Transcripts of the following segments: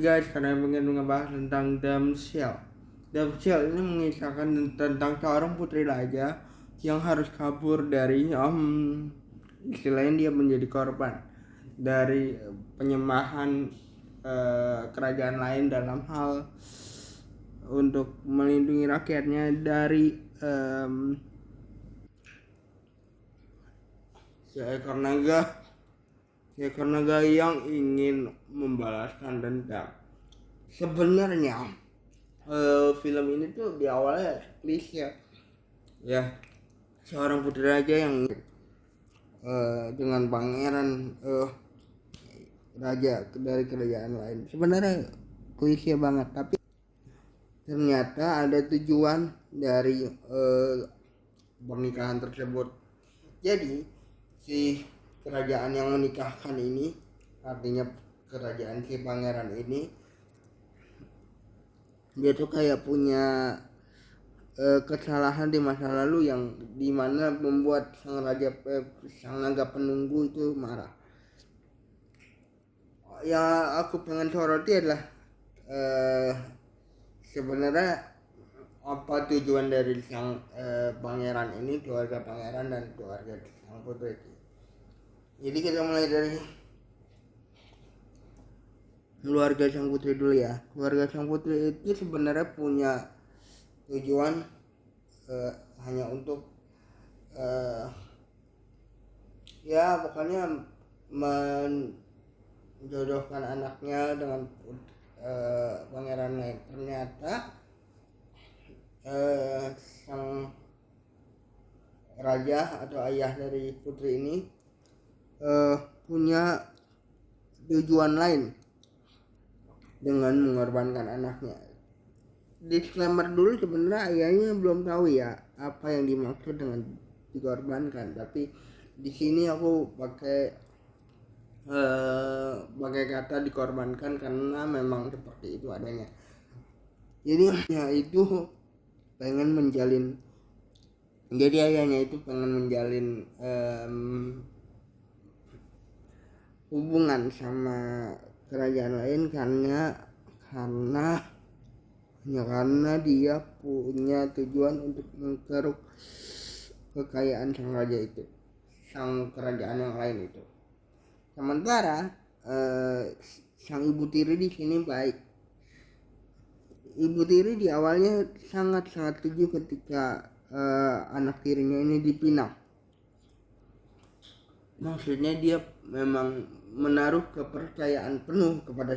guys, karena pengen ngebahas tentang Damsel. Damsel ini mengisahkan tentang seorang putri raja yang harus kabur dari istilahnya dia menjadi korban dari penyembahan kerajaan lain dalam hal untuk melindungi rakyatnya dari seekor naga yang ingin membalaskan dendam. Sebenarnya film ini tuh di awalnya klise ya, seorang putri raja yang dengan pangeran raja dari kerajaan lain. Sebenarnya klise banget, tapi ternyata ada tujuan dari pernikahan tersebut. Jadi si kerajaan yang menikahkan ini, artinya kerajaan si pangeran ini, dia tuh kayak punya kesalahan di masa lalu yang dimana membuat sang naga penunggu itu marah. Yang aku pengen soroti adalah sebenarnya apa tujuan dari sang pangeran ini, keluarga pangeran dan keluarga sang putri. Jadi kita mulai dari keluarga sang putri dulu ya. Keluarga sang putri itu sebenarnya punya tujuan hanya untuk ya pokoknya menjodohkan anaknya dengan pangeran lain. Ternyata sang raja atau ayah dari putri ini punya tujuan lain dengan mengorbankan anaknya. Disclaimer dulu, sebenarnya ayahnya belum tahu ya apa yang dimaksud dengan dikorbankan, tapi di sini aku pakai kata dikorbankan karena memang seperti itu adanya. Jadi ayahnya itu pengen menjalin hubungan sama kerajaan lain karena dia punya tujuan untuk mengkeruk kekayaan sang raja itu, sang kerajaan yang lain itu. Sementara sang ibu tiri di sini baik. Ibu tiri di awalnya sangat setuju ketika anak tirinya ini dipinang. Maksudnya dia memang menaruh kepercayaan penuh kepada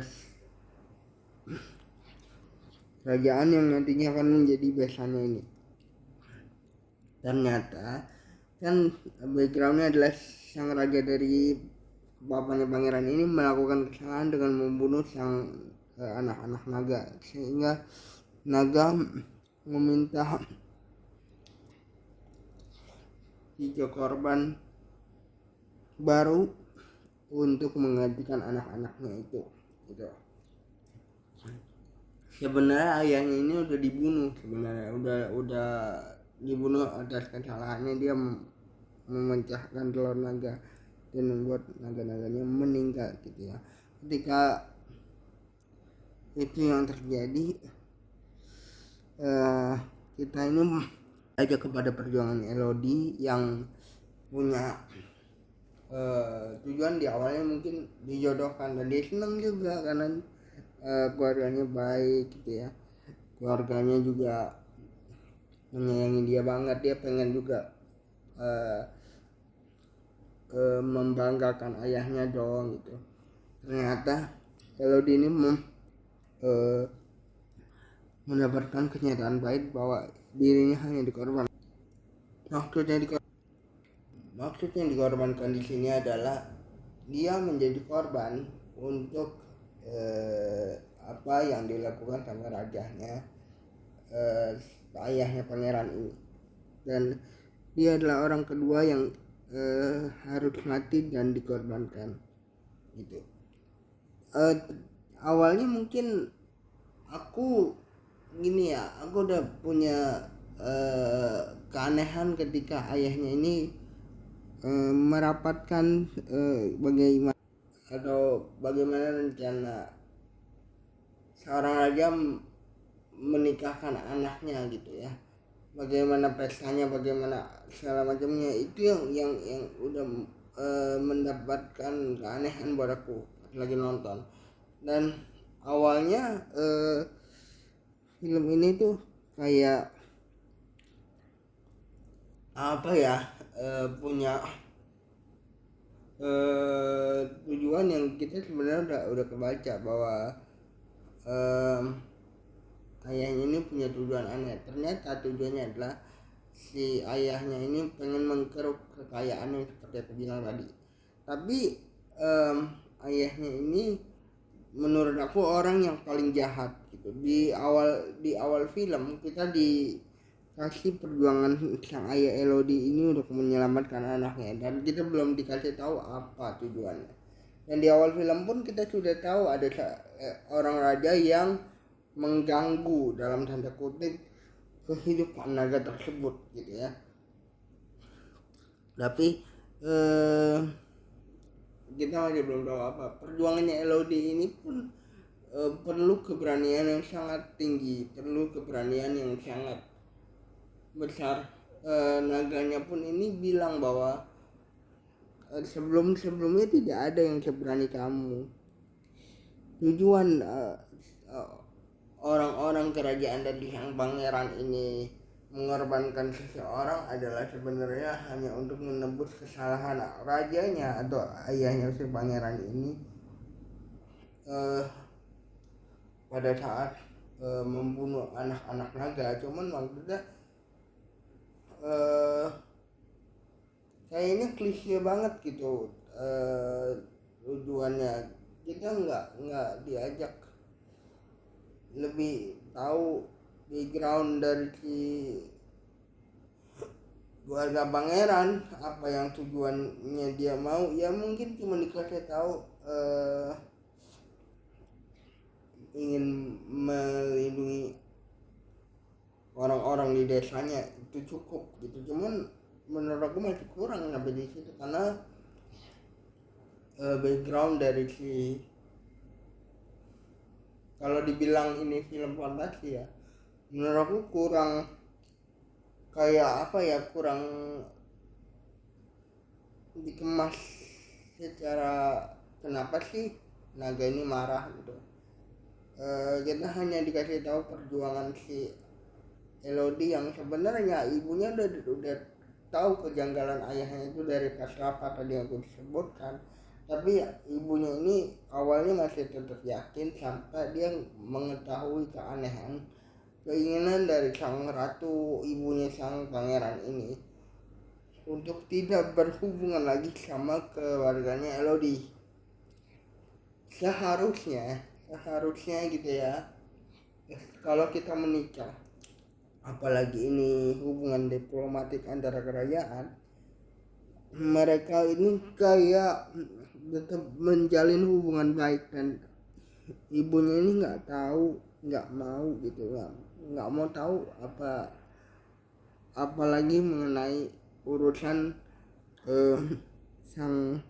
kerajaan yang nantinya akan menjadi besannya ini. Ternyata kan backgroundnya adalah sang raja dari bapaknya pangeran ini melakukan kesalahan dengan membunuh sang anak-anak naga, sehingga naga meminta 3 korban baru untuk menggantikan anak-anaknya itu gitu. Sebenarnya ayahnya ini udah dibunuh, udah dibunuh atas kesalahannya dia memecahkan telur naga dan membuat naga-naganya meninggal gitu ya. Ketika itu yang terjadi, kita ini aja kepada perjuangan Elodie yang punya tujuan di awalnya mungkin dijodohkan, dan dia senang juga karena keluarganya baik gitu ya. Keluarganya juga menyayangi dia banget, dia pengen juga membanggakan ayahnya dong gitu. Ternyata Elodie ini mendapatkan kenyataan pahit bahwa dirinya hanya dikorbankan. Maksudnya dikorbankan di sini adalah dia menjadi korban untuk apa yang dilakukan sama rajanya, ayahnya pangeran ini, dan dia adalah orang kedua yang harus mati dan dikorbankan gitu. Awalnya mungkin aku udah punya keanehan ketika ayahnya ini merapatkan bagaimana rencana seorang raja menikahkan anaknya gitu ya, bagaimana pestanya, bagaimana segala macamnya, itu yang udah mendapatkan keanehan buat aku lagi nonton. Dan awalnya film ini tuh kayak apa ya, punya tujuan yang kita sebenarnya udah kebaca bahwa ayahnya ini punya tujuan aneh. Ternyata tujuannya adalah si ayahnya ini pengen mengkeruk kekayaannya seperti aku bilang tadi. Tapi ayahnya ini menurut aku orang yang paling jahat gitu. Di awal film kita dikasih perjuangan sang ayah Elodie ini untuk menyelamatkan anaknya, dan kita belum dikasih tahu apa tujuannya. Dan di awal film pun kita sudah tahu ada orang raja yang mengganggu dalam tanda kutip kehidupan naga tersebut gitu ya. Tapi kita masih belum tahu apa perjuangannya Elodie ini pun. Perlu keberanian yang sangat tinggi, perlu keberanian yang sangat besar. Naganya pun ini bilang bahwa sebelumnya tidak ada yang seberani kamu. Tujuan orang-orang kerajaan dari sang pangeran ini mengorbankan seseorang adalah sebenarnya hanya untuk menebus kesalahan rajanya atau ayahnya si pangeran ini pada saat membunuh anak-anak naga. Cuman maksudnya kayaknya klise banget gitu tujuannya. Kita nggak diajak lebih tahu background dari si keluarga pangeran, apa yang tujuannya dia mau. Ya mungkin cuma dikasih tahu ingin melindungi orang-orang di desanya, itu cukup gitu. Cuman menurut aku masih kurang sampai di situ, karena background dari si, kalau dibilang ini film fantasi ya, menurut aku kurang kayak apa ya, kurang dikemas secara kenapa sih naga ini marah gitu. Kita hanya dikasih tahu perjuangan si Elodie yang sebenarnya ibunya udah tahu kejanggalan ayahnya itu dari pas apa tadi aku disebutkan. Tapi ibunya ini awalnya masih tetap yakin sampai dia mengetahui keanehan keinginan dari sang ratu, ibunya sang pangeran ini, untuk tidak berhubungan lagi sama keluarganya Elodie. Seharusnya gitu ya, kalau kita menikah, apalagi ini hubungan diplomatik antara kerajaan, mereka ini kayak tetap menjalin hubungan baik, dan ibunya ini nggak mau gitu, nggak mau tahu apalagi mengenai urusan sang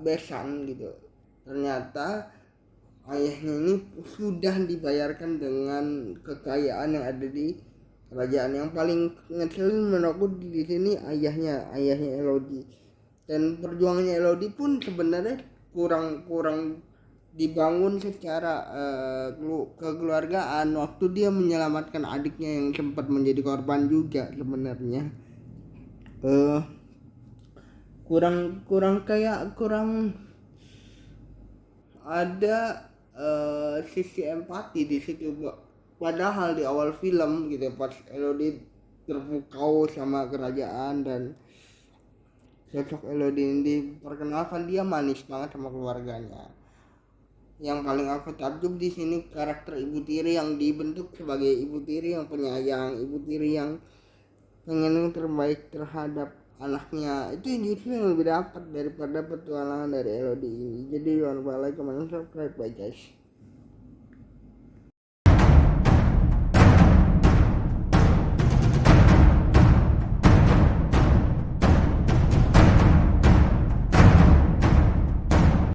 besan gitu. Ternyata ayahnya ini sudah dibayarkan dengan kekayaan yang ada di kerajaan. Yang paling ngeselin menurutku di sini ayahnya Elodie. Dan perjuangannya Elodie pun sebenarnya kurang dibangun secara kekeluargaan waktu dia menyelamatkan adiknya yang sempat menjadi korban juga sebenarnya. Kurang ada sisi empati di situ. Padahal di awal film gitu pas Elodie terpukau sama kerajaan dan sosok Elodie ini diperkenalkan, dia manis banget sama keluarganya. Yang paling aku takjub di sini karakter ibu tiri yang dibentuk sebagai ibu tiri yang penyayang, ibu tiri yang pengen yang terbaik terhadap anaknya. Itu justru yang lebih dapat daripada petualangan dari Elodie ini. Jadi jangan lupa like, comment, subscribe, bye guys.